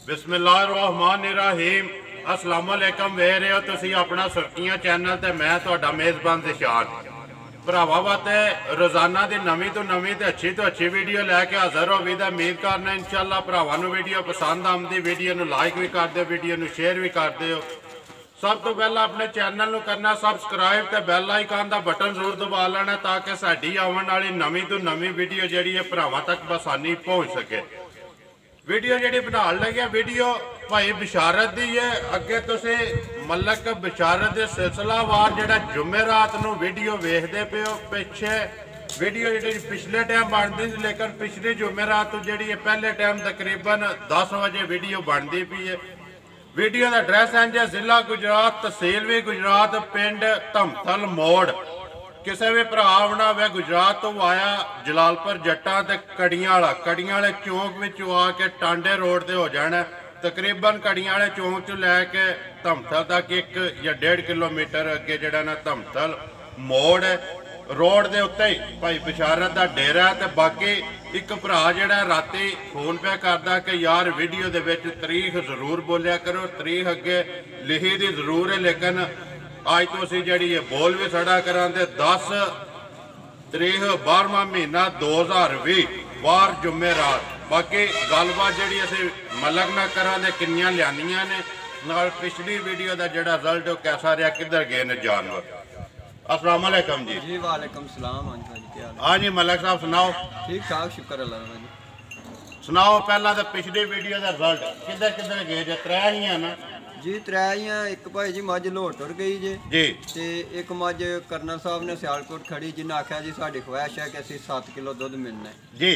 बिस्मिल्लाहिर्रहमानिर्रहीम अस्सलाम वालेकुम वे रहे हो तुसी अपना सुर्खियां चैनल ते मैं तुहाडा मेज़बान ज़िशान भरावां वास्ते रोज़ाना की नवीं तो अच्छी वीडियो लैके हाज़र हो भी उम्मीद करना इंशाअल्लाह भरावां नूं वीडियो पसंद आउंदी वीडियो नूं लाइक भी कर दिओ वीडियो नूं शेयर भी कर दिओ। सब तो पहला अपने चैनल नूं करना सबसक्राइब ते बैल आइकन का बटन जरूर दबा लेना ताकि साडी आउण वाली नवीं तो नवीं वीडियो जिहड़ी है भरावां तक आसानी पहुँच सके। वीडियो जी बना लगे वीडियो भाई बिशारत की है अगे तुसी मलक बिशारत के सिलसिलावार जो जुमेरात नूं वीडियो वेखते पे हो पिछे वीडियो जी पिछले टाइम बनती थी लेकिन पिछली जुमेरात जी पहले टाइम तकरीबन 10 बजे वीडियो बनती पी है। वीडियो का एड्रैस है जी जिला गुजरात तहसील भी गुजरात पिंड धमथल मोड़ किसी भी भरा आना वे गुजरात तो आया जलालपुर जट्टा ते कड़ियां वाले चौंक में आके टांडे रोड से हो जाना तकरीबन कड़ियां वाले चौंक चो लैके धमथल तक 1 या 1.5 किलोमीटर अगे जड़ा ना धमथल मोड़ है रोड के उत्ते ही भाई बिशारत का डेरा है। तो बाकी एक भरा जड़ा राती फोन पे करता कि यार वीडियो के विच तरीख जरूर बोलिया करो तरीख अगे लिखी दी जरूर है लेकिन अज तो असी जी बोल भी सड़ा करा 10 तरीक 12वां महीना 2020 वार जुमेरात। बाकी गलबात जी असी मलक ना करा किनियां लियानियां ने नाल पिछली वीडियो का जोड़ा रिजल्ट कैसा रहा किधर गए ने जानवर। अस्सलाम वालेकुम जी। जी वालेकुम सलाम। हाँ जी मलक साहब सुनाओ। ठीक ठाक शुक्र अल्लाह का। सुनाओ पहला तो पिछली वीडियो का रिजल्ट किधर किधर गए जे 3 ही है ना जी 3 ही एक भाई जी मझ लोट टुर गई जी ते एक मझ कर्नल साहब ने सियालकोट खड़ी जिन्हें आख्या जी साड़ी ख्वाहिश है कि असी 7 किलो दुध मिलना है जी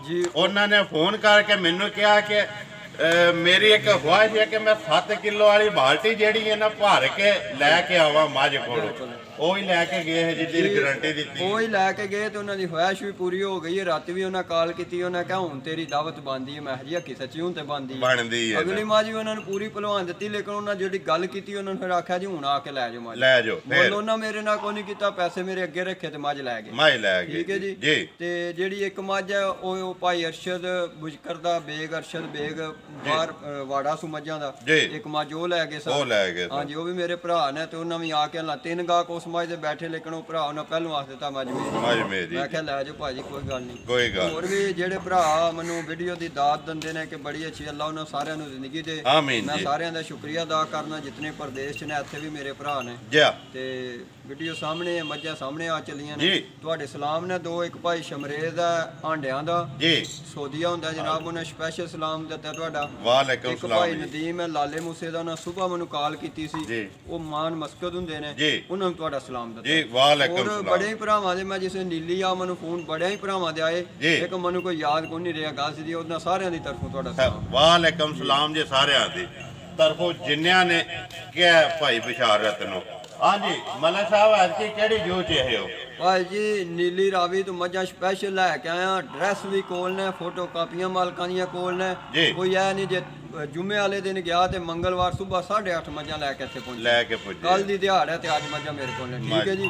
जी उन्होंने फोन करके मैनू कहा कि मेरी एक ख्वाहिश है कि मैं 7 किलो वाली बाल्टी जी है ना भर के लैके आवा मझ को लैके गए है जिसकी गारंटी दी वही लैके गए तो उन्होंने ख्वाहिश भी पूरी हो गई है। रात भी उन्हें कॉल की उन्हें कहा हूँ तेरी दावत बनती है मैं जी हकी सच्ची हूँ तो बनती है अगली माँ जी उन्होंने पूरी भलवान दी लेकिन उन्होंने जी गल की उन्होंने फिर आख्या जी हूँ आके लै जाओ लै जाओ मुल उन्हें मेरे नाल कोई नहीं किया पैसे मेरे अगे रखे तो मझ लै गए ठीक है जी ते जी एक मझ है वो भाई अरशद बुजकर दा बेग अरशद बेग बाहर वाड़ा सू मझां दा एक मझ वो लै गए हाँ जी वो भी मेरे भरा ने तो उन्हें भी आके 3 गाहक उस मझ दे बैठे लेकिन वो भरा उन्हें पहलों आख दिता मझ मेरी मैं क्या लै जाओ भाजी कोई गल नहीं होर भी जेडे भरा मैनू वीडियो की दात दिंदे ने कि बड़ी अच्छी अल्लाह उन्होंने सारियां नू जिंदगी दे मैं सारियां दा शुक्रिया अदा करना जितने प्रदेश ने इत्थे भी मेरे भरा ने ते वीडियो सामने है मझां सामने आ चलियां ने तुहाडे सलाम ने दो एक भाई शमरेज है हांडियां दा सोदिया हुंदा जनाब उन्हें स्पैशल सलाम दिता तुहाडा वालेकुम सलाम। भाई नदीम है लाले मूसे दा उन्हें सुबह मैनू कॉल कीती सी वो मान मस्कद हुंदे ने उन्होंने तुहाडा सलाम दिता जी वालेकुम सलाम। बड़े ही भरावां दे मैं जिसे नीली आ मैनू फोन बड़े ही भरावां दे आए एक मैनू कोई याद कोई नहीं रहा गल सी उन्हां सारियां दी तरफों तुहाडा सलाम वालेकुम सलाम जी सारियां दी तरफों जिन्नियां ने क्या भाई बिशारत नो। हाँ जी मलक साहब आज की केड़ी जो चाहे हो भाई जी नीली रावी तो मझा स्पैशल लैके आया ड्रैस भी कोल ने फोटो कापियां मालकां दियां कोल ने कोई है नहीं जे जुम्मे वाले दिन गया तो मंगलवार सुबह 8:30 मझा लैके इत्थे पहुंचे कल दी दिहाड़ है ते अज मझा मेरे कोल ठीक है जी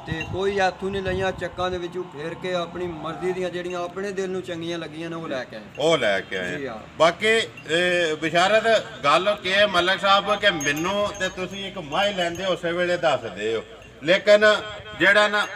ते कोई इत्थों नहीं लईयां चक्कां दे विचों फेर के अपनी मर्जी दियां जेड़ियां अपने दिल नूं चंगियां लगियां ने वो लैके आए बाकी बिशारत गल के मलक साहब के मैनू ते तुसीं एक माही लैंदे उस वेले दसदे हो लेकिन जेड़ा ना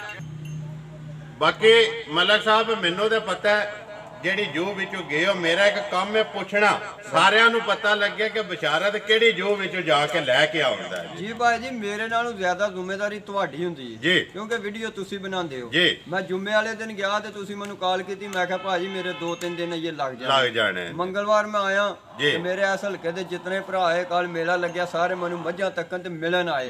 बाकी मलक साहब मैनू तो पता है जेड़ी जू विचों गए हो मेरा एक काम है पूछना सारियां नू पता लगे कि बिशारत केड़ी जू विचों जाके लैके आउंदा है जी भाई जी मेरे नालों ज्यादा जिम्मेदारी तुहाडी हुंदी है जी क्योंकि वीडियो तुसी बनांदे हो जी मैं जुम्मे वाले दिन गया ते तुसी मैनू कॉल कीती मैं कहा भाजी मेरे 2-3 दिन ये लग जाने मंगलवार मैं आया ते मेरे इस हल्के दे जितने भरा है कल मेला लग्या सारे मैनू मझां तक्कन ते मिलन आए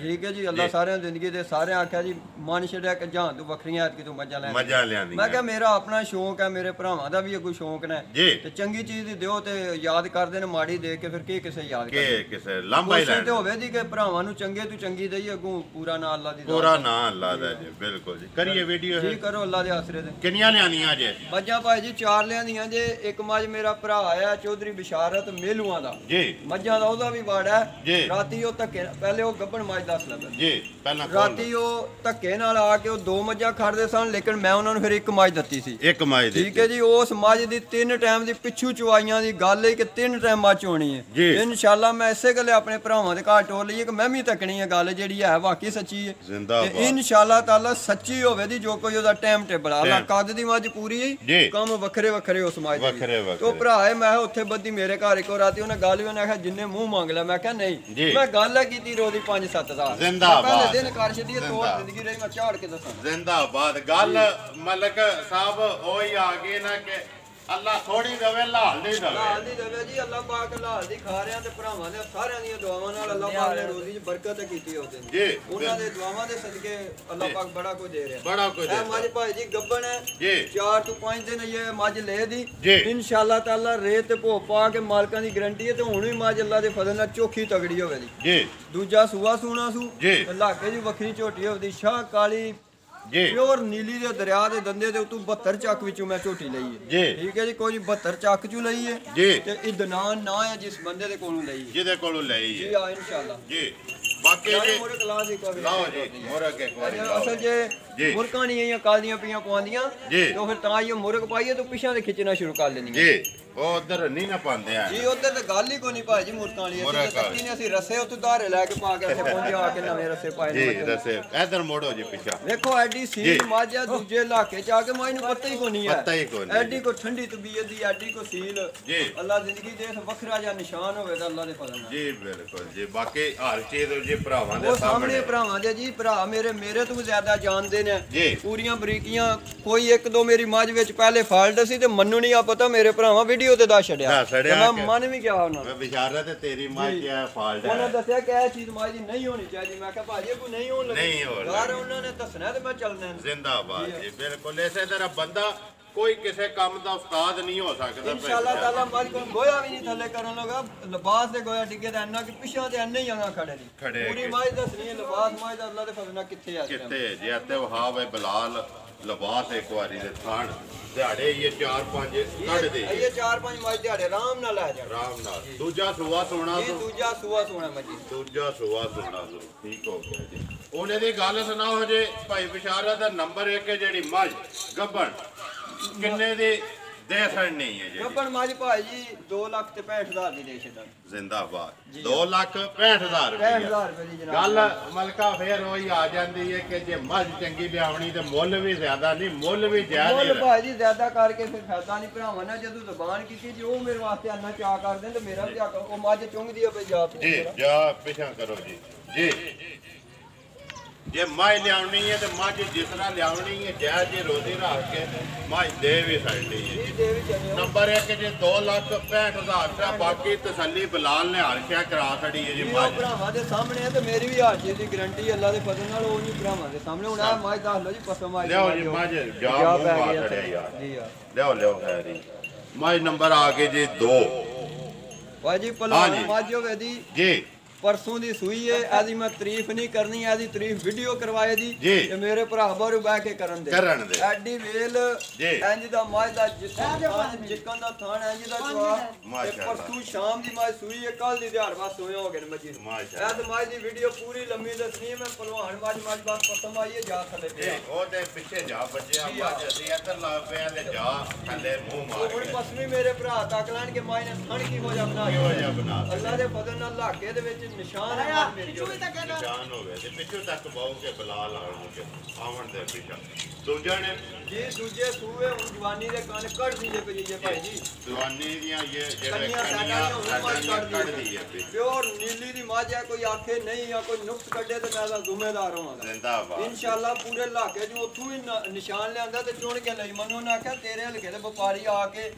ठीक है जी अल्लाह सारे जिंदगी दे सारे आख्या जी मन छड्या कि जां तू वखरियां ऐतकी तू मझां लैंदी मैं कहा मेरा अपना शौक है मेरे भरावां दा भी कोई शौक ने ते चंगी चीज दी दिओ ते याद करदे ने माड़ी दे के फिर किसे याद करदे किसे लांबा ही ते होवे दी के भरावां नू चंगे तू चंगी दई अगों पूरा नाम अल्लाह दी पूरा नाम अल्लाह दा जी बिल्कुल जी करिए वीडियो जी करो अल्लाह दे आसरे दे किन्नियां लियानियां जे मझां भाई जी 4 लियानियां जे एक मझ मेरा भरा आया चौधरी बिशारत मेलुआं दा जी मझां दा ओदा भी वाड़ा है राती ओ धक्के पहले ओ गब्बन मझ दस लगा जी पहला राती ओ धक्के नाल आके ओ 2 मझां खड़दे सन लेकिन मैं उन्हां नू फिर एक मझ दत्ती सी एक मझ ठीक है ਜੀ ਉਸ ਮੱਝ ਦੀ 3 ਟਾਈਮ ਦੀ ਪਿੱਛੂ ਚਵਾਈਆਂ ਦੀ ਗੱਲ ਹੈ ਕਿ 3 ਟਾਈਮ ਮੱਝ ਹੋਣੀ ਹੈ ਇਨਸ਼ਾਅੱਲਾ। ਮੈਂ ਇਸੇ ਗੱਲੇ ਆਪਣੇ ਭਰਾਵਾਂ ਦੇ ਘਰ ਟੋਲ ਲਈਏ ਕਿ ਮੈਂ ਵੀ ਤੱਕਣੀ ਹੈ ਗੱਲ ਜਿਹੜੀ ਹੈ ਵਾਕਈ ਸੱਚੀ ਹੈ ਤੇ ਇਨਸ਼ਾਅੱਲਾ ਤਾਲਾ ਸੱਚੀ ਹੋਵੇ ਦੀ ਜੋ ਕੋਈ ਉਹਦਾ ਟਾਈਮ ਟੇਬਲ ਅੱਲਾ ਕੱਦ ਦੀ ਮੱਝ ਪੂਰੀ ਹੈ ਕੰਮ ਵੱਖਰੇ ਵੱਖਰੇ ਉਸ ਮੱਝ ਦੇ ਤੋਂ ਭਰਾ ਹੈ। ਮੈਂ ਉੱਥੇ ਬੱਦੀ ਮੇਰੇ ਘਰ ਇੱਕ ਰਾਤੀ ਉਹਨੇ ਗੱਲ ਵੀ ਉਹਨੇ ਆਖਿਆ ਜਿੰਨੇ ਮੂੰਹ ਮੰਗ ਲਿਆ ਮੈਂ ਕਿਹਾ ਨਹੀਂ ਮੈਂ ਗੱਲ ਹੈ ਕੀਤੀ ਰੋਦੀ 5-7 ਦਾ ਪਹਿਲੇ ਦਿਨ ਕਰ ਛੱਡੀ ਤੋੜ ਜ਼ਿੰਦਗੀ ਰਹੀ ਮੈਂ ਝਾੜ ਕੇ ਦੱਸਾਂ ਜ਼ਿੰਦਾਬਾਦ। ਗੱਲ ਮਲਕ ਸਾਹਿਬ ਉਹੀ ਆ ਗਏ ਨਾ ਕਿ ਅੱਲਾ ਥੋੜੀ ਦਵੇ ਲਾਲ ਨਹੀਂ ਦਵੇ ਜੀ ਅੱਲਾ ਪਾਕ ਲਾਲ ਦੀ ਖਾ ਰਿਆਂ ਤੇ ਭਰਾਵਾਂ ਦੇ ਸਾਰਿਆਂ ਦੀਆਂ ਦੁਆਵਾਂ ਨਾਲ ਅੱਲਾ ਪਾਕ ਨੇ ਰੋਜ਼ੀ 'ਚ ਬਰਕਤ ਕੀਤੀ ਉਸ ਦਿਨ ਜੀ ਉਹਨਾਂ ਦੇ ਦੁਆਵਾਂ ਦੇ ਸਦਕੇ ਅੱਲਾ ਪਾਕ ਬੜਾ ਕੁਝ ਦੇ ਰਿਹਾ ਬੜਾ ਕੁਝ ਦੇ ਮੱਝ ਭਾਈ ਜੀ ਗੱਬਣ ਹੈ ਜੀ 4 ਤੋਂ 5 ਦਿਨ ਇਹ ਮੱਝ ਲੈ ਦੀ ਇਨਸ਼ਾਅੱਲਾ ਤਾਲਾ ਰੇਤ ਤੇ ਭੋ ਪਾ ਕੇ ਮਾਲਕਾਂ ਦੀ ਗਾਰੰਟੀ ਹੈ ਤੇ ਹੁਣ ਵੀ ਮੱਝ ਅੱਲਾ ਦੇ ਫਜ਼ਲ ਨਾਲ ਚੋਖੀ ਤਗੜੀ ਹੋਵੇ ਜੀ ਦੂਜਾ ਸੂਆ ਸੂਣਾ ਸੂ ਇਲਾਕੇ ਦੀ ਵੱਖਰੀ ਝੋਟੀ ਹੋਵੇ ਦੀ ਸ਼ਾਹ ਕਾਲੀ ਪਿਓਰ ਨੀਲੀ ਦੇ ਦਰਿਆ ਦੇ ਦੰਦੇ ਦੇ ਉਤੋਂ 72 ਚੱਕ ਵਿੱਚੋਂ ਮੈਂ ਝੋਟੀ ਲਈ ਹੈ ਠੀਕ ਹੈ ਜੀ ਕੋਈ 72 ਚੱਕ ਚੋਂ ਲਈ ਹੈ ਤੇ ਇਦਨਾਨ ਨਾ ਹੈ ਜਿਸ ਬੰਦੇ ਦੇ ਕੋਲੋਂ ਲਈ ਜਿਹਦੇ ਕੋਲੋਂ ਲਈ ਹੈ ਜੀ ਆ ਇਨਸ਼ਾਅੱਲਾ ਜੀ ਬਾਕੀ ਜੀ ਮੋਰ ਕਲਾਸ ਇੱਕ ਵਾਰ ਲਾਓ ਜੀ ਮੋਰ ਅੱਗੇ ਅਸਲ ਜੇ ਮੁਰਕਾਂ ਨਹੀਂ ਆਈਆਂ ਕਾਲੀਆਂ ਪੀਆਂ ਪਵਾਉਂਦੀਆਂ ਤਾਂ ਫਿਰ ਤਾਂ ਇਹ ਮੁਰਗ ਪਾਈਏ ਤਾਂ ਪਿਛਾਂ ਦੇ ਖਿੱਚਣਾ ਸ਼ੁਰੂ ਕਰ ਲੈਣੀ ਜੀ ਉਹ ਉਧਰ ਨਹੀਂ ਨਾ ਪਾਉਂਦੇ ਆ ਜੀ ਉਧਰ ਤਾਂ ਗੱਲ ਹੀ ਕੋਈ ਨਹੀਂ ਭਾਈ ਜੀ ਮੁਰਕਾਂ ਵਾਲੀ ਅਸੀਂ ਤੱਕੀ ਨੇ ਅਸੀਂ ਰਸੇ ਉੱਤੇ ਧਾਰੇ ਲੈ ਕੇ ਪਾ ਕੇ ਇੱਥੇ ਪਹੁੰਚੇ ਆ ਕੇ ਨਵੇਂ ਰਸੇ ਪਾਏ ਨੇ ਜੀ ਰਸੇ ਇਧਰ ਮੋੜੋ ਜੀ ਪਿਛਾ ਵੇਖੋ ਐਡੀ ਸੀਲ ਮੱਝ ਆ ਦੂਜੇ ਇਲਾਕੇ ਚ ਆ ਕੇ ਮੱਝ ਨੂੰ ਪਤਾ ਹੀ ਕੋਈ ਨਹੀਂ ਹੈ ਪਤਾ ਹੀ ਕੋਈ ਨਹੀਂ ਐਡੀ ਕੋ ਠੰਡੀ ਤਬੀਅਤ ਦੀ ਐਡੀ ਕੋ ਸੀਲ ਜੀ ਅੱਲਾ ਜ਼ਿੰਦਗੀ ਦੇ ਵੱਖਰਾ ਜਿਹਾ ਨਿਸ਼ਾਨ ਹੋਵੇ ਤਾਂ ਅੱਲਾ ਦੇ ਫਜ਼ਲ ਨਾਲ ਜੀ ਬਿਲਕੁਲ ਜੀ ਬਾਕੀ ਹਰ ਚੀਜ਼ ਜੀ ਭਰਾਵਾਂ ਦੇ ਸਾਹਮਣੇ ਭਰਾਵਾਂ ਦੇ ਜੀ ਭਰਾ ਮੇਰੇ ਤੋਂ ਜ਼ਿਆਦਾ ਜਾਣਦੇ ਨੇ ਪੂਰੀਆਂ ਬਰੀਕੀਆਂ ਕੋਈ ਇੱਕ ਦੋ ਮੇਰੀ ਮੱਝ ਵਿੱਚ ਪਹਿਲੇ ਫਾਲਟ ਸੀ ਤੇ ਮੈਨੂੰ ਨਹੀਂ ਆ ਪਤਾ ਮੇਰੇ ਭਰਾਵਾਂ ਵੀਡੀਓ ਤੇ ਦੱਸ ਛੱਡਿਆ ਮੈਂ ਮਨ ਵੀ ਗਿਆ ਉਹਨਾਂ ਮੈਂ ਬਿਸ਼ਾਰਤ ਤੇ ਤੇਰੀ ਮੱਝ ਕਿਆ ਫਾਲਟ ਹੈ ਉਹਨਾਂ ਦੱਸਿਆ ਕਿ ਇਹ ਚੀਜ਼ ਮੱਝ ਦੀ ਨਹੀਂ ਹੋਣੀ ਚਾਹੀਦੀ ਮੈਂ ਕਿਹਾ ਭਾਜੀ ਕੋਈ ਨਹੀਂ ਹੋਣ ਲੱਗੀ ਨਹੀਂ ਹੋਣ ਲੱਗੀ ਉਹਨਾਂ ਨੇ ਦੱਸਣਾ ਤੇ ਮੈਂ ਚੱਲਣਾ ਜ਼ਿੰਦਾਬਾਦ ਜੀ ਬਿਲਕੁਲ ਇਸੇ ਤਰ੍ਹਾਂ ਬੰਦਾ ਕੋਈ ਕਿਸੇ ਕੰਮ ਦਾ ਉਸਤਾਦ ਨਹੀਂ ਹੋ ਸਕਦਾ ਇਨਸ਼ਾਅੱਲਾ ਤਾਲਾ ਮੱਝ ਕੋਲ ਗੋਇਆ ਵੀ ਨਹੀਂ ਥੱਲੇ ਕਰਨ ਲੱਗਾ ਲਿਬਾਸ ਦੇ ਗੋਇਆ ਡਿੱਗੇ ਤਾਂ ਇੰਨਾ ਕਿ ਪਿਛਾਂ ਤੇ ਇੰਨੇ ਹੀ ਆਗਾ ਖੜੇ ਨਹੀਂ ਪੂਰੀ ਮੱਝ ਦੱਸਣੀ ਹੈ ਲਿਬਾਸ ਮੱਝ ਦਾ ਅੱਲਾ ਦੇ ਫਜ਼ਲ ਨਾਲ ਕਿੱਥੇ ਆ ਕਿੱਥੇ ਜੇ ਤੇ ਵਹਾ ਵੇ ਬਲਾਲ ਲਿਬਾਸ ਇੱਕ ਵਾਰੀ ਦੇ ਥਾਣ ਦਿਹਾੜੇ ਇਹ 4-5 ਕੱਢਦੇ ਇਹ 4-5 ਮੱਝ ਦਿਹਾੜੇ ਆਰਾਮ ਨਾਲ ਲੈ ਜਾ ਆਰਾਮ ਨਾਲ ਦੂਜਾ ਸੂਆ ਸੋਣਾ ਦੂਜਾ ਸੂਆ ਸੋਣਾ ਮੱਝੀ ਦੂਜਾ ਸੂਆ ਸੋਣਾ ਠੀਕ ਹੋ ਗਿਆ ਜੀ ਉਹਨੇ ਦੀ ਗੱਲ ਸੁਣਾਓ ਜੇ ਭਾਈ ਬਿਸ਼ਾਰਾ ਦਾ ਨੰਬਰ 1 ਜਿਹੜੀ ਮੱਝ ਗੱਬਣ ਕਿੰਨੇ ਦੀ ਦੇ ਛੜਨੀ ਹੈ ਜੀ ਗੱਬਣ ਮੱਝ ਭਾਈ ਜੀ 2,65,000 ਦੀ ਦੇ ਛੱਡਾਂ ਜ਼ਿੰਦਾਬਾਦ 2,65,000 ਰੁਪਏ ਦੀ ਜਨਾਬ ਗੱਲ ਮਲਕਾ ਫੇਰ ਉਹੀ ਆ ਜਾਂਦੀ ਹੈ ਕਿ ਜੇ ਮੱਝ ਚੰਗੀ ਲਿਆਉਣੀ ਤੇ ਮੁੱਲ ਵੀ ਜ਼ਿਆਦਾ ਨਹੀਂ ਮੁੱਲ ਵੀ ਜਾਇਜ਼ ਮੁੱਲ ਭਾਈ ਜੀ ਜ਼ਿਆਦਾ ਕਰਕੇ ਫਿਰ ਫਾਇਦਾ ਨਹੀਂ ਭਰਾਵਾਂ ਨਾਲ ਜਦੋਂ ਜ਼ਬਾਨ ਕੀਤੀ ਜੀ ਉਹ ਮੇਰੇ ਵਾਸਤੇ ਇੰਨਾ ਚਾਹ ਕਰਦੇ ਤੇ ਮੇਰਾ ਵੀ ਉਹ ਮੱਝ ਚੁੰਗਦੀ ਆ ਪੰਜਾਬ ਜੀ ਜਾ ਪਿਛਾਂ ਕਰੋ ਜੀ ਜੀ ਜੇ ਮੱਝ ਲਿਆਉਣੀ ਹੈ ਤੇ ਮੱਝ ਜਿਸ ਤਰ੍ਹਾਂ ਲਿਆਉਣੀ ਹੈ ਜੈ ਜੇ ਰੋਜ਼ੀ ਰੱਖ ਕੇ ਮੱਝ ਦੇ ਵੀ ਸਕਦੀ ਹੈ ਨੰਬਰ 1 ਜੇ 2,65,000 ਰੁਪਇਆ ਬਾਕੀ ਤਸੱਲੀ ਬਲਾਲ ਨੇ ਹਰ ਸ਼ੈ ਕਰਾ ਛੜੀ ਹੈ ਜੀ ਮੱਝ ਭਰਾਵਾਂ ਦੇ ਸਾਹਮਣੇ ਹੈ ਤੇ ਮੇਰੀ ਵੀ ਹਰ ਚੀਜ਼ ਦੀ ਗਾਰੰਟੀ ਅੱਲਾ ਦੇ ਫਜ਼ਲ ਨਾਲ ਉਹ ਨਹੀਂ ਭਰਾਵਾਂ ਦੇ ਸਾਹਮਣੇ ਹੁਣ ਆ ਮੱਝ ਦੱਸ ਲਓ ਜੀ ਪਸਮ ਆ ਲਿਓ ਜੀ ਮੱਝ ਜਾ ਮੂੰਹ ਪਾ ਛੜਿਆ ਯਾਰ ਜੀ ਲਿਓ ਖੈਰੀ ਮੱਝ ਨੰਬਰ ਆ ਕੇ ਜੀ 2 ਭਾਜੀ ਪਹਿਲਾਂ ਮੱਝ ਹੋਵੇ ਦੀ ਜੀ परसों की सूई है आदि मैं तारीफ नहीं करनी आदि तारीफ वीडियो करवाए दी ते मेरे भरा बाहर बह के करन दे एडी वेल इंज दा मझ दा जिकन दा थान इंज दा चवा ते परसों शाम दी मझ सूई है कल दी दिहाड़ बस सोया हो गए मजी माशाअल्लाह ऐ मझ दी वीडियो पूरी लंबी दसनी है मैं पहलवान मझ बस पसंद आई है जा थले पे ओ ते पीछे जा बच्चे मझ असि इधर ला पे ले जा थले मुंह मार हुन पसमी मेरे भरा तक लान के मझ ने थण की हो जा बना अल्लाह दे फजल नाल लाके दे विच निशान है मेरी निशान हो गए पिछू तक बहु के बलाल आवन दे पिछा दूजा ने जी दूजे सूए हुन जवानी दे कान कट दीए पे जी भाई जी जवानी दियां ये जेड़े कन्या कट दीए पे प्योर नीली दी मां है कोई आखे नहीं या कोई नुक्स कढे ते मैं जिम्मेदार होवांगा जिंदाबाद इंशाअल्लाह पूरे इलाके जो ओथों ही निशान लियांदा ते चुन के लई मनु ने आख्या तेरे हलके दे व्यापारी आके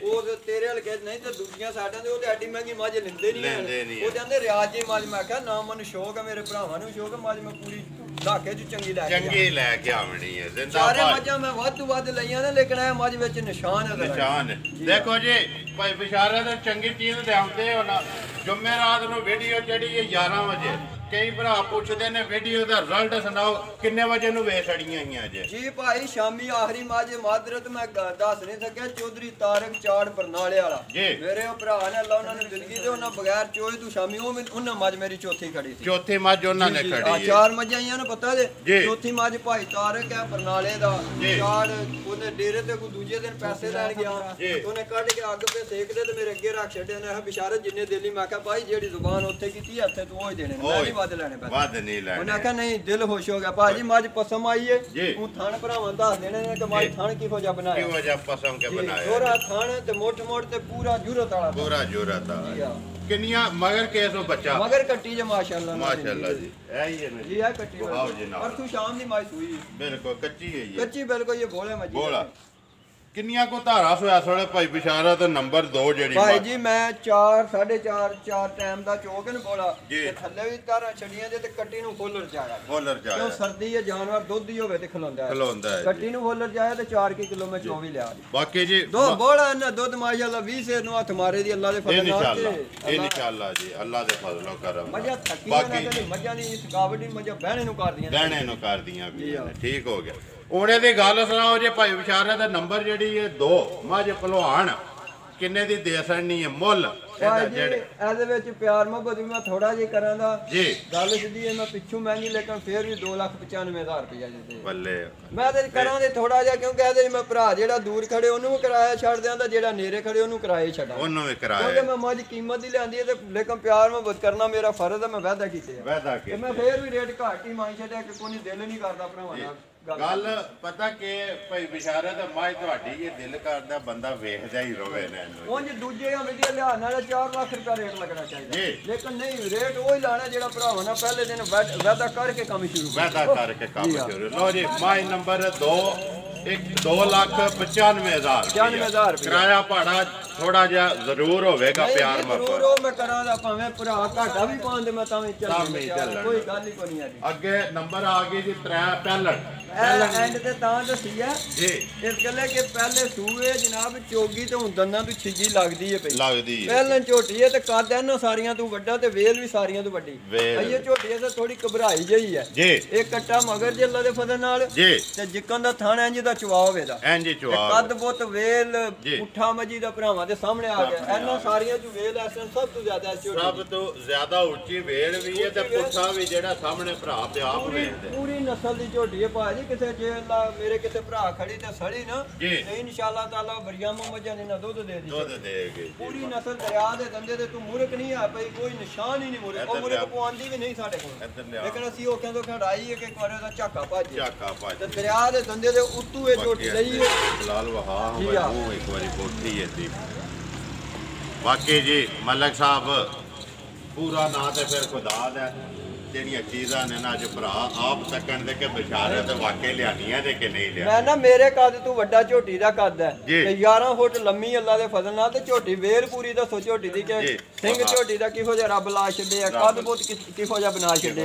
ओ तेरे हलके नहीं ते दूजियां साडां दे ओ ते एडी महंगी मां लेंदे नहीं ओ कहंदे रियाज जी मैं क्या ना मन शौक है मेरे भरावां नूं शौक है मज मैं पूरी इलाके च चंगी लैके आवनी है जिंदाबाद सारे मजां मैं वध तो वध लईयां ने लेकिन ए मज विच निशान है देखो जी भाई बिशारा ते चंगी चीज लिआउंदे हो ना जुम्मे रात नूं वीडियो चढ़ी है 11 बजे ਕਈ ਭਰਾ ਪੁੱਛਦੇ ਨੇ ਵੀਡੀਓ ਦਾ ਰਿਜ਼ਲਟ ਸੁਣਾਓ, ਕਿੰਨੇ ਵਜੇ ਨੂੰ ਵੇਚ ਛੜੀਆਂ ਆਈਆਂ ਜੇ? ਜੀ ਭਾਈ ਸ਼ਾਮੀ ਆਖਰੀ ਮਾਝ ਮਾਦਰਤ ਮੈਂ ਦੱਸ ਨਹੀਂ ਸਕਿਆ, ਚੌਧਰੀ ਤਾਰਕ ਚਾੜ ਬਰਨਾਲੇ ਵਾਲਾ ਮੇਰੇ ਉਹ ਭਰਾ ਨੇ, ਅੱਲਾ ਉਹਨਾਂ ਨੂੰ ਜ਼ਿੰਦਗੀ ਦੇ, ਉਹਨਾਂ ਬਗੈਰ ਚੋਏ ਤੂੰ ਸ਼ਾਮੀ ਉਹਨਾਂ ਮੱਝ ਮੇਰੀ ਚੌਥੀ ਖੜੀ ਸੀ। ਚੌਥੀ ਮੱਝ ਉਹਨਾਂ ਨੇ ਖੜੀ ਹੈ। 4 ਮੱਝਾਂ ਆਈਆਂ ਨੇ ਪਤਾ ਜੇ। ਚੌਥੀ ਮੱਝ ਭਾਈ ਤਾਰਕ ਹੈ ਬਰਨਾਲੇ ਦਾ, ਚਾੜ ਉਹਨੇ ਡੇਰੇ ਤੇ ਕੋਈ ਦੂਜੇ ਦਿਨ ਪੈਸੇ ਲੈਣ ਗਿਆ, ਉਹਨੇ ਕੱਢ ਕੇ ਅੱਗ ਤੇ ਸੇਕਦੇ ਤੇ ਮੇਰੇ ਅੱਗੇ ਰੱਖ ਛੱਡਿਆ ਨੇ, ਬਿਸ਼ਾਰਤ ਜਿੰਨੇ ਦਿਲੀ। ਮੈਂ ਕਿਹਾ ਭਾਈ ਜਿਹੜੀ ਜ਼ੁਬਾਨ ਉੱਥੇ ਕੀਤੀ ਇੱਥੇ ਤੂੰ ਉਹ ਹੀ ਦੇਣੇ, ਮੈਂ ਨਹੀਂ ਵੱਧ ਲੈਣੇ ਪੈਸੇ। ਵੱਧ ਨਹੀਂ ਲੈਣੇ। ਉਹਨੇ ਆਖਿਆ ਨਹੀਂ, ਦਿਲ ਖੁਸ਼ ਹੋ ਗਿਆ ਭਾਜੀ, ਮੱਝ ਪਸਮ ਆਈ ਏ, ਤੂੰ ਥਣ ਭਰਾਵਾਂ ਦੱਸ ਦੇਣੇ ਨੇ ਕਿ ਮੱਝ ਥਣ ਕਿਹੋ ਜਿਹਾ ਬਣਾਇਆ, ਕਿਹੋ ਜਿਹਾ ਪਸਮ ਕੇ ਬਣਾਇਆ। ਥੋੜਾ ਥਣ ਤੇ ਮੋਟ ਤੇ ਪੂਰਾ ਜੁਰਤ ਵਾਲਾ, ਪੂਰਾ ਜੁਰਤ ਵਾਲਾ। ਕਿੰਨੀਆਂ ਮਗਰ ਕੇਸ ਉਹ ਬੱਚਾ? ਮਗਰ ਕੱਟੀ ਜੇ ਮਾਸ਼ਾਅੱਲਾ, ਮਾਸ਼ਾਅੱਲਾ ਜੀ। ਇਹ ਹੀ ਹੈ ਜੀ, ਇਹ ਕੱਟੀ ਆਓ ਜੀ ਨਾਲ। ਪਰਸੋਂ ਸ਼ਾਮ ਦੀ ਮੱਝ ਸੂਈ, ਬਿਲਕੁਲ ਕੱਚੀ ਹੈ ਇਹ, ਕੱਚੀ ਬਿਲਕੁਲ। ਇਹ ਬੋਲੇ ਮੱਝ ਬੋਲਾ। ਕਿੰਨੀਆਂ ਕੋ ਧਾਰਾ ਸੋਇਆ ਸੋਲੇ ਭਾਈ ਬਿਸ਼ਾਰਤ ਨੰਬਰ 2 ਜਿਹੜੀ ਭਾਈ ਜੀ ਮੈਂ 4 4:30 ਟਾਈਮ ਦਾ ਚੋਕ ਨੇ ਬੋਲਾ ਤੇ ਥੱਲੇ ਵੀ ਧਾਰਾ ਛੜੀਆਂ ਜੇ ਤੇ ਕੱਟੀ ਨੂੰ ਫੁੱਲ ਰਚਾਇਆ। ਕਿਉਂ ਸਰਦੀ ਹੈ, ਜਾਨਵਰ ਦੁੱਧ ਹੀ ਹੋਵੇ ਤੇ ਖਲੋਂਦਾ ਹੈ। ਕੱਟੀ ਨੂੰ ਫੁੱਲ ਰਚਾਇਆ ਤੇ 4 ਕਿਲੋ ਮੈਂ 24 ਲਿਆ। ਬਾਕੀ ਜੀ ਦੋ ਬੋਲਾ ਨਾ ਦੁੱਧ ਮਾਸ਼ਾਅੱਲਾ 20 ਸੇਰ ਨੂੰ ਹੱਥ ਮਾਰੇ ਦੀ ਅੱਲਾ ਦੇ ਫਜ਼ਲ ਨਾਲ ਤੇ ਇਨਸ਼ਾਅੱਲਾ ਜੀ, ਅੱਲਾ ਦੇ ਫਜ਼ਲੋ ਕਰਮ। ਮੱਝਾਂ ਥੱਕੀਆਂ ਨਾ, ਮੱਝਾਂ ਦੀ ਥਕਾਵਟ ਨਹੀਂ, ਮੱਝਾਂ ਬਹਿਣੇ ਨੂੰ ਕਰਦੀਆਂ ਵੀ। ਠੀਕ ਹੋ ਗਿਆ। ਉਹਨੇ ਦੀ ਗੱਲ ਸੁਣਾਓ ਜੇ ਭਾਈ ਬਿਸ਼ਾਰਤ ਦਾ ਨੰਬਰ ਜਿਹੜੀ ਹੈ 2 ਮੱਝ ਭਲਵਾਨ ਕਿੰਨੇ ਦੀ ਦੇ ਸਕਣੀ ਹੈ ਮੁੱਲ? ਇਹਦੇ ਵਿੱਚ ਪਿਆਰ ਮੁਹੱਬਤ ਵੀ ਮੈਂ ਥੋੜਾ ਜਿਹਾ ਕਰਾਂਗਾ ਜੀ। ਗੱਲ ਸਿੱਧੀ ਹੈ, ਮੈਂ ਪਿੱਛੋਂ ਮਹਿੰਗੀ ਲੇਕਿਨ ਫੇਰ ਵੀ 2,95,000 ਰੁਪਇਆ ਜੀ ਬੱਲੇ ਮੈਂ ਤੇ ਕਰਾਂ ਦੇ ਥੋੜਾ ਜਿਹਾ, ਕਿਉਂਕਿ ਇਹਦੇ ਮੈਂ ਭਰਾ ਜਿਹੜਾ ਦੂਰ ਖੜੇ ਉਹਨੂੰ ਵੀ ਕਿਰਾਇਆ ਛੱਡ ਦਿਆਂਦਾ, ਜਿਹੜਾ ਨੇੜੇ ਖੜੇ ਉਹਨੂੰ ਕਿਰਾਏ ਛੱਡਾਂ, ਉਹਨੂੰ ਵੀ ਕਿਰਾਇਆ। ਕਿਉਂਕਿ ਮੈਂ ਮੱਝ ਕੀਮਤ ਦੀ ਲਿਆਂਦੀ ਹੈ ਤੇ ਲੇਕਿਨ ਪਿਆਰ ਮੁਹੱਬਤ ਕਰਨਾ ਮੇਰਾ ਫਰਜ਼ ਹੈ। ਮੈਂ ਵਾਅਦਾ ਕੀਤੇ ਤੇ ਮੈਂ ਫੇਰ ਵੀ ਰੇਟ ਘੱਟ ਹੀ ਮੰਗ ਛੱਡਿਆ ਕਿ ਕੋਈ ਦਿਲ ਨਹੀਂ ਕਰਦਾ ਭਰਾਵਾਂ ਨਾਲ। ਗੱਲ ਪਤਾ ਕਿ ਭਾਈ ਬਿਸ਼ਾਰਤ ਮੱਝ ਤੁਹਾਡੀ ਇਹ ਦਿਲ ਕਰਦਾ ਬੰਦਾ ਵੇਖਦਾ ਹੀ ਰਵੇ ਨੇ। ਉਂਝ ਦੂਜੇ ਵੀਡੀਓ ਲਿਆਉਣ ਨਾਲ 4 ਲੱਖ ਰੁਪਇਆ ਰੇਟ ਲੱਗਣਾ ਚਾਹੀਦਾ, ਲੇਕਿਨ ਨਹੀਂ, ਰੇਟ ਉਹ ਹੀ ਲਾਣਾ ਜਿਹੜਾ ਭਰਾਵਾਂ ਨਾਲ ਪਹਿਲੇ ਦਿਨ ਵਾਅਦਾ ਕਰਕੇ ਕੰਮ ਸ਼ੁਰੂ ਲਓ ਜੀ। ਮੱਝ ਨੰਬਰ 2 2,95,000 ਕਿਰਾਇਆ ਭਾੜਾ ਥੋੜਾ ਜਿਹਾ ਜ਼ਰੂਰ ਹੋਵੇਗਾ, ਪਿਆਰ ਜ਼ਰੂਰ ਉਹ ਮੈਂ ਕਰਾਂਗਾ, ਭਾਵੇਂ ਭਰਾ ਘਾਟਾ ਵੀ ਪਾਉਂਦੇ ਮੈਂ ਤਾਂ ਵੀ ਚੱਲ, ਕੋਈ ਗੱਲ ਹੀ ਕੋਈ ਨਹੀਂ। ਅੱਗੇ ਨੰਬਰ ਆ ਗਈ ਜੀ 3 ਪਹਿਲਣ ਐਂਡ ਤੇ ਤਾਂ ਦੱਸੀ ਆ ਜੀ, ਇਸ ਗੱਲੇ ਕਿ ਪਹਿਲੇ ਸੂਏ ਜਨਾਬ ਚੋਗੀ ਤੇ ਹੁਣ ਦੰਦਾਂ ਤੋਂ ਛਿੱਜੀ ਲੱਗਦੀ ਹੈ ਪਹਿਲਾਂ ਝੋਟੀ ਹੈ ਤੇ ਕੱਦ ਇਹਨਾਂ ਸਾਰੀਆਂ ਤੋਂ ਵੱਡਾ ਤੇ ਵੇਲ ਵੀ ਸਾਰੀਆਂ ਤੋਂ ਵੱਡੀ। ਇਹ ਝੋਟੀ ਹੈ ਤੇ ਥੋੜੀ ਘਬਰਾਈ ਜਿਹੀ ਹੈ ਇਹ ਕੱਟਾ ਮਗਰ ਜੇ ਅੱਲਾ ਦੇ ਫਜ਼ਲ ਨਾਲ ਤੇ ਜਿੱਕਣ ਦਾ ਥਣ ਇੰਜ ਦਾ ਚਵਾ ਹੋਵੇਦਾ, ਕੱਦ ਬਹੁਤ ਵੇਲ ਉੱਠਾ ਮੱਜੀ ਦਾ ਭਰਾਵਾਂ ਦੇ ਸਾਹਮਣੇ ਆ ਗਿਆ। ਇਹਨਾਂ ਸਾਰੀਆਂ ਚ ਵੇਲ ਐਸ ਸਭ ਤੋਂ ਜ਼ਿਆਦਾ ਝੋਟੀ, ਸਭ ਤੋਂ ਜ਼ਿਆਦਾ ਉੱਚੀ ਵੇਲ ਵੀ ਹੈ ਤੇ ਪੁੱਠਾ ਵੀ ਜਿਹੜਾ ਸਾਹਮਣੇ ਭਰਾ ਤੇ ਆਪ ਵੇਖਦੇ। ਪੂਰੀ ਨਸਲ ਦੀ ਝੋਟੀ ਹੈ ਭਾਜੀ। ਕਿਸੇ ਜੇ ਅੱਲਾ ਮੇਰੇ ਕਿਸੇ ਭਰਾ ਖੜੀ ਤੇ ਸੜੀ ਨਾ ਤੇ ਇਨਸ਼ਾਅੱਲਾ ਤਾਲਾ ਬੜੀਆਂ ਮੱਝਾਂ ਨੇ ਨਾ ਦੁੱਧ ਦੇ ਦੇਗੀ। ਪੂਰੀ ਨਸਲ ਦਰਿਆ ਦੇ ਦੰਦੇ ਤੇ ਤੂੰ ਮੁਰਕ ਨਹੀਂ ਆ ਪਈ, ਕੋਈ ਨਿਸ਼ਾਨ ਹੀ ਨਹੀਂ ਮੁਰਕ, ਉਹ ਮੁਰਕ ਪਵਾਉਂਦੀ ਵੀ ਨਹੀਂ ਸਾਡੇ ਕੋਲ, ਲੇਕਿਨ ਅਸੀਂ ਉਹ ਕਹਿੰਦੇ ਖੜਾਈ ਇੱਕ ਵਾਰ ਉਹਦਾ ਝਾਕਾ ਭੱਜ ਤੇ ਦਰਿਆ ਦੇ ਦੰਦੇ ਦੇ ਉੱਤੋਂ ਇਹ ਝੋਟੀ ਲਈ ਲਾਲ ਵਹਾ ਉਹ ਇੱਕ ਵਾਰੀ ਪੋਠੀ ਹੈ ਸੀ। ਬਾਕੀ ਜੀ ਮਲਕ ਸਾਹਿਬ ਪੂਰਾ ਨਾਂ ਤੇ ਫਿਰ ਖੁਦਾ ਦਾ ਜਿਹੜੀਆਂ ਚੀਜ਼ਾਂ ਨੇ ਨਾ ਅੱਜ ਭਰਾ ਆਪ ਤੱਕਣ ਦੇ ਕਿ ਬਿਸ਼ਾਰਤ ਵਾਕਈ ਲਿਆਣੀਆਂ ਨੇ ਕਿ ਨਹੀਂ ਲਿਆਣੀਆਂ। ਮੈਂ ਨਾ ਮੇਰੇ ਕੱਦ ਤੋਂ ਵੱਡਾ ਝੋਟੀ ਦਾ ਕੱਦ ਹੈ ਤੇ 11 ਫੁੱਟ ਲੰਮੀ ਅੱਲਾ ਦੇ ਫਜ਼ਲ ਨਾਲ ਤੇ ਝੋਟੀ ਵੇਲ ਪੂਰੀ ਦੱਸੋ ਝੋਟੀ ਦੀ ਕਿ ਸਿੰਘ ਝੋਟੀ ਦਾ ਕਿਹੋ ਜਿਹਾ ਰੱਬ ਲਾ ਛੱਡੇ ਆ, ਕੱਦ ਬਹੁਤ ਕਿਹੋ ਜਿਹਾ ਬਣਾ ਛੱਡੇ ਆ।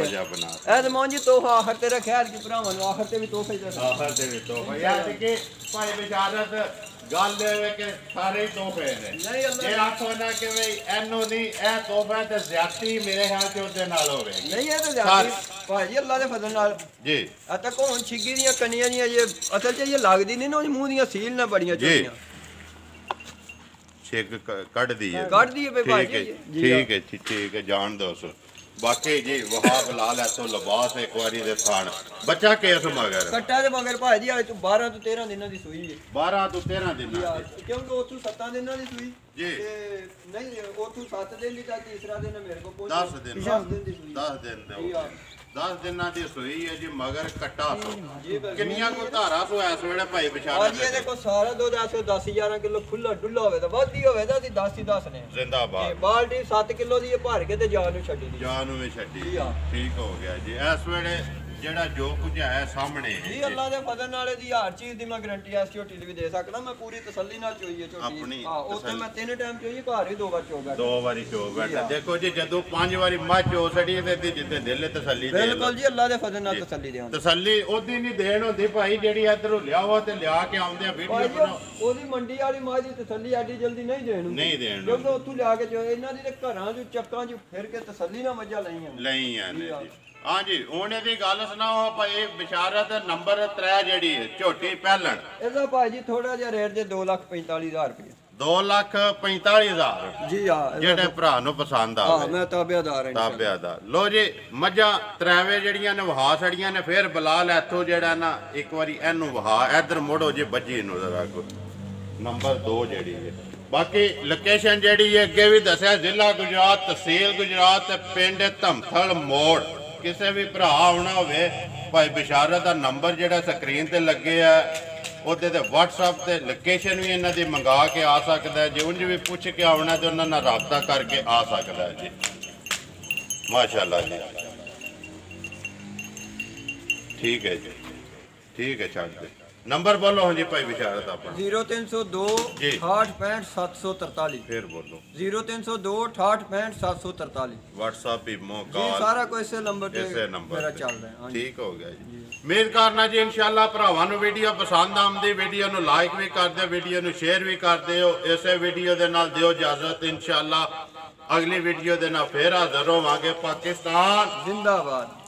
ਇਹ ਮੌਂਜੀ ਤੋਹਫਾ ਆਖਰ ਤੇ ਰੱਖਿਆ ਕਿ ਭਰਾਵਾਂ ਨੂੰ ਆਖਰ ਤੇ ਵੀ ਤੋਹਫਾ ਹੀ ਦੱਸੋ, ਆਖਰ ਤੇ ਵੀ ਤੋਹਫਾ ਯਾਦ ਕਿ ਭਾਈ ਬਿਸ਼ਾਰਤ ਗੱਲ ਇਹ ਕਿ ਸਾਰੇ ਤੋਹਫੇ ਨੇ। ਇਹ ਆਖੋ ਨਾ ਕਿ ਬਈ ਇਹਨੂੰ ਨਹੀਂ ਇਹ ਤੋਹਫਾ ਤੇ ਜ਼ਿਆਦਤੀ ਮੇਰੇ ਖਿਆਲ ਚ ਉਹਦੇ ਨਾਲ ਹੋਵੇ ਨਹੀਂ। ਇਹ ਤਾਂ ਜ਼ਿਆਦਤੀ ਭਾਜੀ ਅੱਲਾ ਦੇ ਫਜ਼ਲ ਨਾਲ ਜੀ। ਆ ਤੱਕ ਹੁਣ ਛਿੱਗੀ ਦੀਆਂ ਕੰਨੀਆਂ ਦੀਆਂ ਇਹ ਅਸਲ ਚ ਇਹ ਲੱਗਦੀ ਨਹੀਂ ਨਾ, ਉਹ ਮੂੰਹ ਦੀਆਂ ਸੀਲ ਨਾ ਬੜੀਆਂ ਝੋਟੀਆਂ ਛਿੱਗ ਕੱਢਦੀ ਹੈ ਭਾਜੀ। ਠੀਕ ਹੈ ਜਾਣ ਦੋ। ਬਾਕੀ ਜੀ ਵਹਾਬ ਲਾ ਲੈ ਤੋ ਲਿਬਾਸ ਇੱਕ ਵਾਰੀ ਦੇ ਥਾਣ ਬੱਚਾ ਕੇਸ ਮਗਰ ਕੱਟਾ ਦੇ ਮਗਰ ਭਾਜੀ ਆ 12 ਤੋਂ 13 ਦਿਨਾਂ ਦੀ ਸੂਈ ਹੈ। 12 ਤੋਂ 13 ਦਿਨਾਂ ਦੀ, ਕਿਉਂਕਿ ਉਥੋਂ 7 ਦਿਨਾਂ ਦੀ ਸੂਈ ਜੀ ਤੇ ਨਹੀਂ ਉਥੋਂ 7 ਦਿਨ ਦੀ ਤਾਂ ਤੀਸਰਾ ਦਿਨ ਮੇਰੇ ਕੋਲ ਪਹੁੰਚ 10 ਦਿਨ ਦੀ ਸੂਈ 10 ਦਿਨ ਦੇ 10 ਦਿਨਾਂ ਦੀ ਸੂਈ ਹੈ ਜੀ ਮਗਰ ਕੱਟਾ ਸੋ। ਕਿੰਨੀਆਂ ਕੋ ਧਾਰਾ ਸੋ ਇਸ ਵੇਲੇ ਭਾਈ ਬਿਸ਼ਾਰਤ ਜੀ? ਦੇਖੋ ਸਾਰਾ ਦੁੱਧ 10-11 ਕਿਲੋ ਖੁੱਲਾ ਡੁੱਲਾ ਹੋਵੇ ਤਾਂ ਵੱਧੀ ਹੋਵੇ ਤਾਂ ਅਸੀਂ 10 ਹੀ 10 ਨੇ ਜ਼ਿੰਦਾਬਾਦ। ਬਾਲਟੀ 7 ਕਿਲੋ ਦੀ ਭਰ ਕੇ ਤੇ ਜਾਨ ਨੂੰ ਛੱਡੀ ਦੀ, ਜਾਨ ਨੂੰ ਵੀ ਛੱਡੀ। ਠੀਕ ਹੋ ਗਿਆ ਜੀ। ਇਸ ਵੇਲੇ ਜਿਹੜਾ ਜੋ ਕੁਝ ਹੈ ਸਾਹਮਣੇ ਜੀ ਅੱਲਾ ਦੇ ਫਜ਼ਲ ਨਾਲ ਇਹਦੀ ਹਰ ਚੀਜ਼ ਦੀ ਮੈਂ ਗਾਰੰਟੀ ਇਸ ਝੋਟੀ ਦੀ ਵੀ ਦੇ ਸਕਦਾ। ਮੈਂ ਪੂਰੀ ਤਸੱਲੀ ਨਾਲ ਚੋਈ ਹੈ ਝੋਟੀ। ਹਾਂ ਉੱਥੇ ਮੈਂ 3 ਟਾਈਮ ਚੋਈ, ਘਰ ਹੀ 2 ਵਾਰ ਚੋ ਬੈਠਾ। 2 ਵਾਰੀ ਚੋ ਬੈਠਾ। ਦੇਖੋ ਜੀ ਜਦੋਂ 5 ਵਾਰੀ ਮੱਝ ਚੋ ਛੜੀ ਤੇ ਜਿੱਤੇ ਦਿਲ ਤਸੱਲੀ ਦੇ। ਬਿਲਕੁਲ ਜੀ ਅੱਲਾ ਦੇ ਫਜ਼ਲ ਨਾਲ ਤਸੱਲੀ ਦੇ। ਤਸੱਲੀ ਉਹਦੀ ਨਹੀਂ ਦੇਣ ਹੁੰਦੀ ਭਾਈ ਜਿਹੜੀ ਇੱਧਰੋਂ ਲਿਆਓ ਤੇ ਲਿਆ ਕੇ ਆਉਂਦੇ ਆ ਵੀਡੀਓ ਬਣਾਓ। ਉਹਦੀ ਮੰਡੀ ਵਾਲੀ ਮੱਝ ਦੀ ਤਸੱਲੀ ਐਡੀ ਜਲਦੀ ਨਹੀਂ ਦੇਣ ਹੁੰਦੀ। ਨਹੀਂ ਦੇਣ ਕਿਉਂਕਿ ਉੱਥੋਂ ਲਿਆ ਕੇ ਚੋ ਇਹਨਾਂ ਦੀ ਤੇ ਘਰਾਂ 'ਚ ਚੱਕਾਂ 'ਚ ਫਿਰ ਕੇ ਤਸੱਲੀ ਨਾਲ ਮੱਝਾਂ ਲਈਆਂ ਨੇ ਜੀ। हाँ जी हुण दी गल सुनाओ भाई बिशारत नंबर 3 जेड़ी है झोटी पहलन ਇਹਦਾ ਭਾਜੀ ਥੋੜਾ ਜਿਹਾ ਰੇਟ ਜੇ 2,45,000 ਰੁਪਏ। 2,45,000 ਜੀ ਹਾਂ ਜਿਹੜੇ ਭਰਾ ਨੂੰ ਪਸੰਦ ਆਵੇ। ਹਾਂ ਮੈਂ ਤਾਬਿਆਦਾਰ ਹਾਂ। ਤਾਬਿਆਦਾਰ ਲੋ ਜੀ ਮੱਝਾਂ ਤਰਾਵੇ ਜਿਹੜੀਆਂ ਨੇ ਵਹਾ ਛੜੀਆਂ ਨੇ ਫਿਰ ਬਲਾਲ ਇੱਥੋਂ ਜਿਹੜਾ ਨਾ ਇੱਕ ਵਾਰੀ ਇਹਨੂੰ ਵਹਾ ਇੱਧਰ ਮੋੜੋ ਜੀ ਬੱਜੀ ਨੂੰ ਜ਼ਰਾ ਕੋ ਨੰਬਰ 2 ਜਿਹੜੀ ਹੈ। ਬਾਕੀ ਲੋਕੇਸ਼ਨ ਜਿਹੜੀ ਹੈ ਅੱਗੇ ਵੀ ਦੱਸਿਆ ਜ਼ਿਲ੍ਹਾ ਗੁਜਰਾਤ ਤਹਿਸੀਲ ਗੁਜਰਾਤ ਤੇ ਪਿੰਡ ਧਮਥਲ ਮੋੜ। ਕਿਸੇ ਵੀ ਭਰਾ ਆਉਣਾ ਹੋਵੇ ਭਾਈ ਬਿਸ਼ਾਰਤ ਦਾ ਨੰਬਰ ਜਿਹੜਾ ਸਕਰੀਨ ਤੇ ਲੱਗੇ ਆ ਉਹਦੇ ਤੇ WhatsApp ਤੇ ਲੋਕੇਸ਼ਨ ਵੀ ਇਹਨਾਂ ਦੀ ਮੰਗਾ ਕੇ ਆ ਸਕਦਾ। ਜੇ ਉਂਝ ਵੀ ਪੁੱਛ ਕੇ ਆਉਣਾ ਤੇ ਉਹਨਾਂ ਨਾਲ ਰਾਬਤਾ ਕਰਕੇ ਆ ਸਕਦਾ ਜੀ। ਮਾਸ਼ਾਅੱਲਾ ਜੀ ਠੀਕ ਹੈ ਜੀ ਠੀਕ ਹੈ। ਛੱਡ ਦੇ नंबर बोलो हाँ जी भाई बिशारत अपना 0302 68 65 743 फिर बोलो 0302 68 65 743 WhatsApp भी जी सारा कोई इसे नंबर पे मेरा चल रहा है। ठीक हो गया जी। उम्मीद करना जी इंशाल्लाह भरावां नूं वीडियो पसंद आंदी वीडियो नूं लाइक भी कर दे वीडियो नूं शेयर भी कर दिओ। इसे वीडियो दे नाल दिओ इजाजत इंशाल्लाह अगली वीडियो दे नाल फिर हाज़र होवांगे। पाकिस्तान जिंदाबाद।